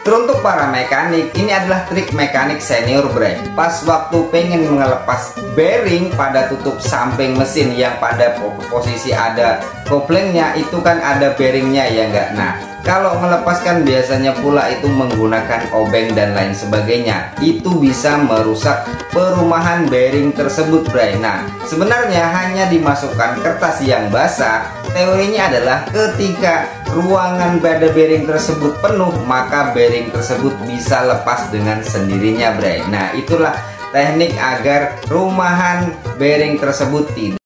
Teruntuk para mekanik, ini adalah trik mekanik senior bre. Pas waktu pengen melepas bearing pada tutup samping mesin yang pada posisi ada koplengnya, itu kan ada bearingnya ya enggak. Nah, kalau melepaskan biasanya pula itu menggunakan obeng dan lain sebagainya, itu bisa merusak perumahan bearing tersebut bre. Nah, sebenarnya hanya dimasukkan kertas yang basah. Teorinya adalah ketika ruangan pada bearing tersebut penuh, maka bearing tersebut bisa lepas dengan sendirinya bre. Nah, itulah teknik agar rumahan bearing tersebut tidak.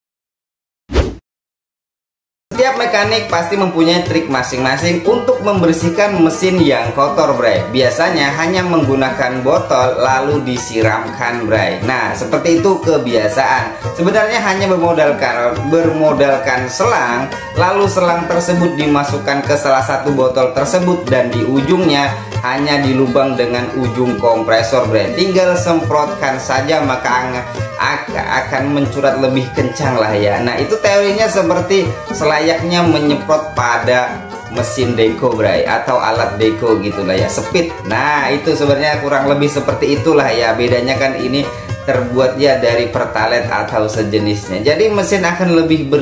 Setiap mekanik pasti mempunyai trik masing-masing untuk membersihkan mesin yang kotor bre. Biasanya hanya menggunakan botol lalu disiramkan bre. Nah, seperti itu kebiasaan. Sebenarnya hanya bermodalkan selang, lalu selang tersebut dimasukkan ke salah satu botol tersebut dan di ujungnya hanya dilubang dengan ujung kompresor bre. Tinggal semprotkan saja maka akan mencurat lebih kencang lah ya. Nah, itu teorinya seperti selayaknya menyemprot pada mesin deko bre, atau alat deko gitulah ya, speed. Nah, itu sebenarnya kurang lebih seperti itulah ya. Bedanya kan ini terbuat ya dari pertalite atau sejenisnya, jadi mesin akan lebih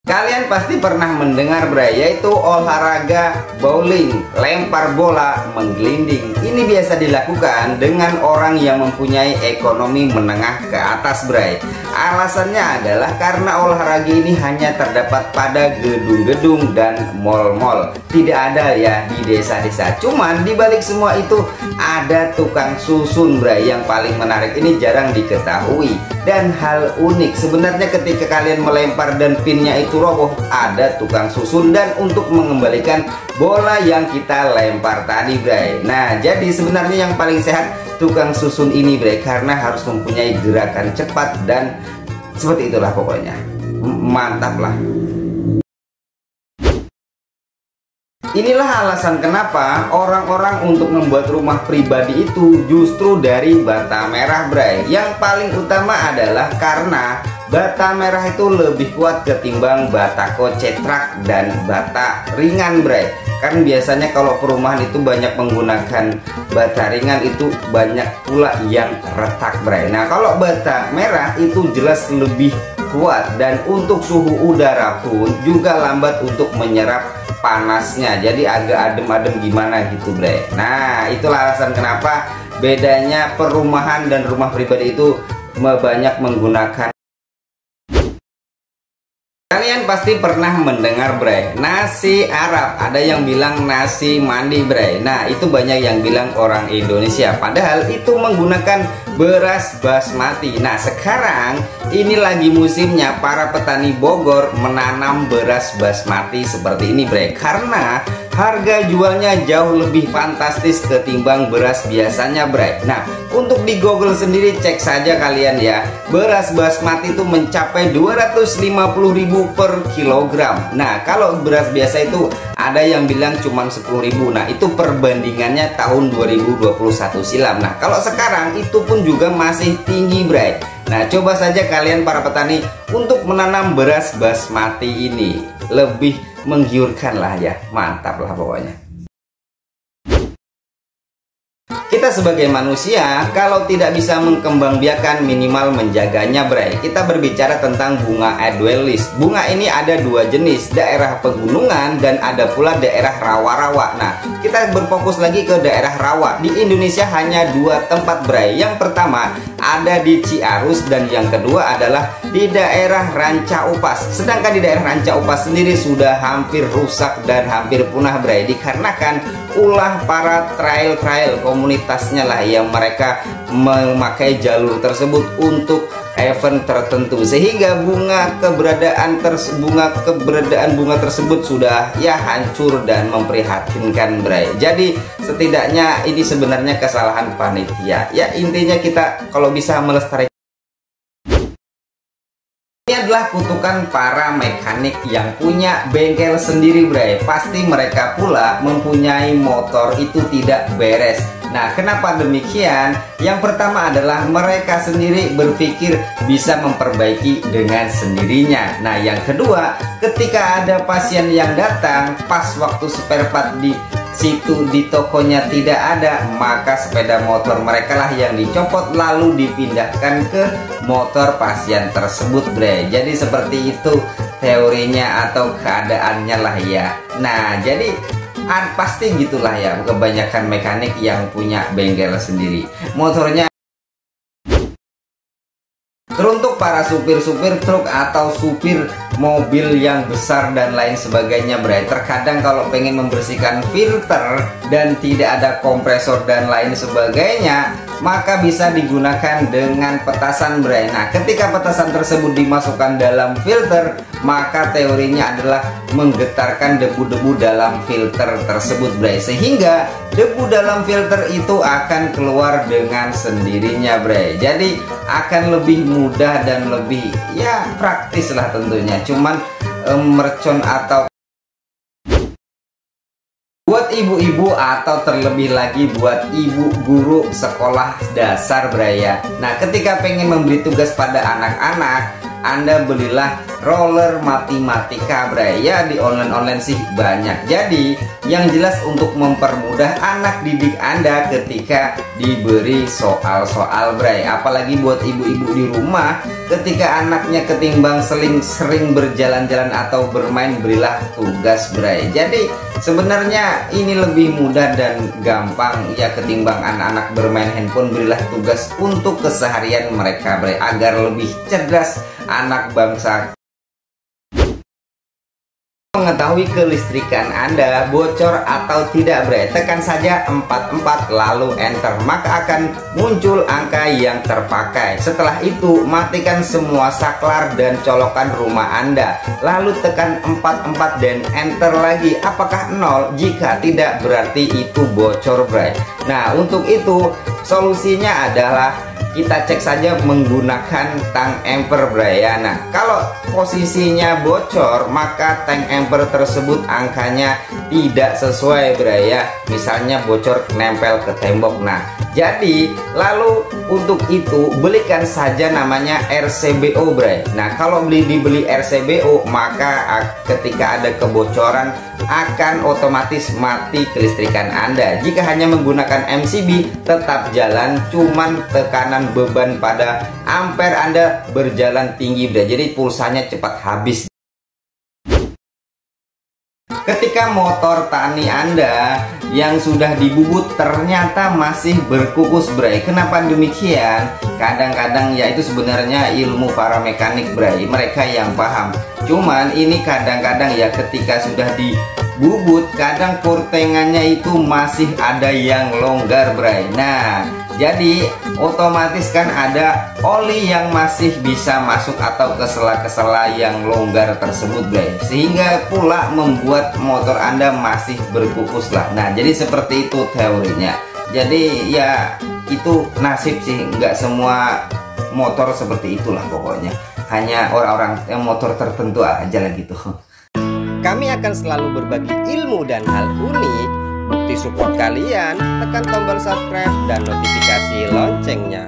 Kalian pasti pernah mendengar bre, yaitu olahraga bowling, lempar bola menggelinding. Ini biasa dilakukan dengan orang yang mempunyai ekonomi menengah ke atas bre. Alasannya adalah karena olahraga ini hanya terdapat pada gedung-gedung dan mall-mall, tidak ada ya di desa-desa. Cuman dibalik semua itu ada tukang susun bre. Yang paling menarik ini jarang diketahui dan hal unik sebenarnya, ketika kalian melempar dan pinnya itu roboh, ada tukang susun dan untuk mengembalikan bola yang kita lempar tadi bre. Nah, jadi sebenarnya yang paling sehat tukang susun ini bre, karena harus mempunyai gerakan cepat dan seperti itulah pokoknya. Mantap lah. Inilah alasan kenapa orang-orang untuk membuat rumah pribadi itu justru dari bata merah bre. Yang paling utama adalah karena bata merah itu lebih kuat ketimbang bata kocetrak dan bata ringan bre. Kan biasanya kalau perumahan itu banyak menggunakan bata ringan, itu banyak pula yang retak bre. Nah, kalau bata merah itu jelas lebih kuat dan untuk suhu udara pun juga lambat untuk menyerap panasnya, jadi agak adem-adem gimana gitu bre. Nah, itulah alasan kenapa bedanya perumahan dan rumah pribadi itu banyak menggunakan. Kalian pasti pernah mendengar bre, nasi Arab, ada yang bilang nasi mandi bre. Nah, itu banyak yang bilang orang Indonesia, padahal itu menggunakan beras basmati. Nah, sekarang ini lagi musimnya para petani Bogor menanam beras basmati seperti ini bre, karena harga jualnya jauh lebih fantastis ketimbang beras biasanya bre. Nah, untuk di Google sendiri cek saja kalian ya, beras basmati itu mencapai 250.000 per kilogram. Nah, kalau beras biasa itu ada yang bilang cuma 10.000. Nah, itu perbandingannya tahun 2021 silam. Nah, kalau sekarang itu pun juga masih tinggi bre. Nah, coba saja kalian para petani untuk menanam beras basmati ini, lebih menggiurkan lah ya, mantap lah pokoknya. Kita sebagai manusia kalau tidak bisa mengkembangbiakan minimal menjaganya bre. Kita berbicara tentang bunga Aduelis. Bunga ini ada dua jenis, daerah pegunungan dan ada pula daerah rawa-rawa. Nah, kita berfokus lagi ke daerah rawa. Di Indonesia hanya dua tempat bre. Yang pertama ada di Ciarus dan yang kedua adalah di daerah Ranca Upas. Sedangkan di daerah Ranca Upas sendiri sudah hampir rusak dan hampir punah bre, dikarenakan ulah para trail komunitasnya lah yang mereka memakai jalur tersebut untuk event tertentu, sehingga keberadaan bunga tersebut sudah ya hancur dan memprihatinkan bre. Jadi setidaknya ini sebenarnya kesalahan panitia. Ya, intinya kita kalau bisa melestarikan. Ini adalah kutukan para mekanik yang punya bengkel sendiri bre. Pasti mereka pula mempunyai motor itu tidak beres. Nah, kenapa demikian? Yang pertama adalah mereka sendiri berpikir bisa memperbaiki dengan sendirinya. Nah, yang kedua, ketika ada pasien yang datang pas waktu spare part di situ di tokonya tidak ada, maka sepeda motor mereka lah yang dicopot lalu dipindahkan ke motor pasien tersebut, bre. Jadi seperti itu teorinya atau keadaannya lah ya. Nah, jadi pasti gitulah ya, kebanyakan mekanik yang punya bengkel sendiri motornya. Teruntuk para supir-supir truk atau supir mobil yang besar dan lain sebagainya, bre. Terkadang kalau pengen membersihkan filter dan tidak ada kompresor dan lain sebagainya, maka bisa digunakan dengan petasan, bre. Nah, ketika petasan tersebut dimasukkan dalam filter, maka teorinya adalah menggetarkan debu-debu dalam filter tersebut, bre. Sehingga debu dalam filter itu akan keluar dengan sendirinya, bre. Jadi akan lebih mudah dan lebih ya praktis lah tentunya. Cuman mercon atau buat ibu-ibu atau terlebih lagi buat ibu guru sekolah dasar, Braya. Nah, ketika pengen memberi tugas pada anak-anak, Anda belilah roller matematika, Braya. Di online sih banyak. Jadi yang jelas untuk mempermudah anak didik Anda ketika diberi soal-soal, Bray. Apalagi buat ibu-ibu di rumah, ketika anaknya ketimbang sering berjalan-jalan atau bermain, berilah tugas, Bray. Jadi sebenarnya ini lebih mudah dan gampang ya ketimbang anak-anak bermain handphone. Berilah tugas untuk keseharian mereka, Bray, agar lebih cerdas anak bangsa. Mengetahui kelistrikan Anda bocor atau tidak, bre, tekan saja 44 lalu enter, maka akan muncul angka yang terpakai. Setelah itu matikan semua saklar dan colokan rumah Anda, lalu tekan 44 dan enter lagi. Apakah 0? Jika tidak berarti itu bocor, bre. Nah, untuk itu solusinya adalah kita cek saja menggunakan tang emper, bre, ya. Nah, kalau posisinya bocor, maka tang emper tersebut angkanya tidak sesuai, bre, ya. Misalnya bocor nempel ke tembok. Nah, jadi lalu untuk itu belikan saja namanya RCBO, bre. Nah, kalau dibeli RCBO, maka ketika ada kebocoran akan otomatis mati kelistrikan Anda. Jika hanya menggunakan MCB tetap jalan, cuman tekanan beban pada ampere Anda berjalan tinggi, bre. Jadi pulsanya cepat habis. Ketika motor tani Anda yang sudah dibubut ternyata masih berkukus, bre. Kenapa demikian? Kadang-kadang ya itu sebenarnya ilmu para mekanik, bre, mereka yang paham. Cuman ini kadang-kadang ya ketika sudah dibubut, kadang kurtengannya itu masih ada yang longgar, bre. Nah, jadi otomatis kan ada oli yang masih bisa masuk atau ke sela-sela yang longgar tersebut, bre. Sehingga pula membuat motor Anda masih berkukus lah. Nah, jadi seperti itu teorinya. Jadi ya itu nasib sih, nggak semua motor seperti itulah pokoknya. Hanya orang-orang yang motor tertentu aja lah gitu. Kami akan selalu berbagi ilmu dan hal unik. Bukti support kalian, tekan tombol subscribe dan notifikasi loncengnya.